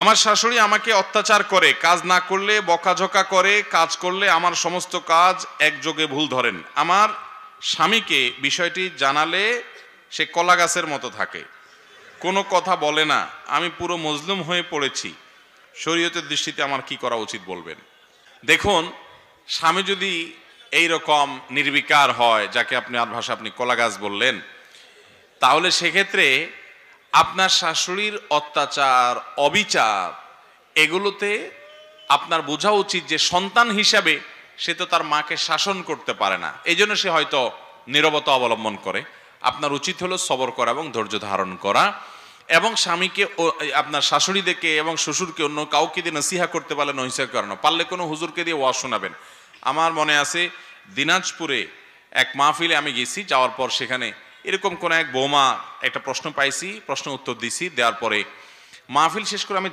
আমার শাশুড়ি আমাকে অত্যাচার করে, কাজ না করলে বকাঝকা করে, কাজ করলে আমার সমস্ত কাজ একযোগে ভুল ধরেন। আমার স্বামীকে বিষয়টি জানালে সে কলা গাছের মতো থাকে, কোনো কথা বলে না। আমি পুরো মজলুম হয়ে পড়েছি। শরীয়তের দৃষ্টিতে আমার কি করা উচিত বলবেন? দেখুন, স্বামী যদি এই রকম নির্বিকার হয়, যাকে আপনি কলা গাছ বললেন, তাহলে সেক্ষেত্রে আপনার শাশুড়ির অত্যাচার, অবিচার, এগুলোতে আপনার বোঝা উচিত যে সন্তান হিসাবে সে তো তার মাকে শাসন করতে পারে না, এই জন্য সে হয়তো নীরবতা অবলম্বন করে। আপনার উচিত হলো সবর করা এবং ধৈর্য ধারণ করা, এবং স্বামীকে, আপনার শাশুড়িদেরকে এবং শ্বশুরকে অন্য কাউকে দিয়ে নসিহা করতে পারলে নসিহা করানো, পারলে কোনো হুজুরকে দিয়ে ওয়াজ শোনাবেন। আমার মনে আছে দিনাজপুরে এক মাহফিলে আমি গেছি, যাওয়ার পর সেখানে এরকম কোন এক বৌমা একটা প্রশ্ন পাইছি, প্রশ্ন উত্তর দিছি, দেওয়ার পরে মাহফিল শেষ করে আমি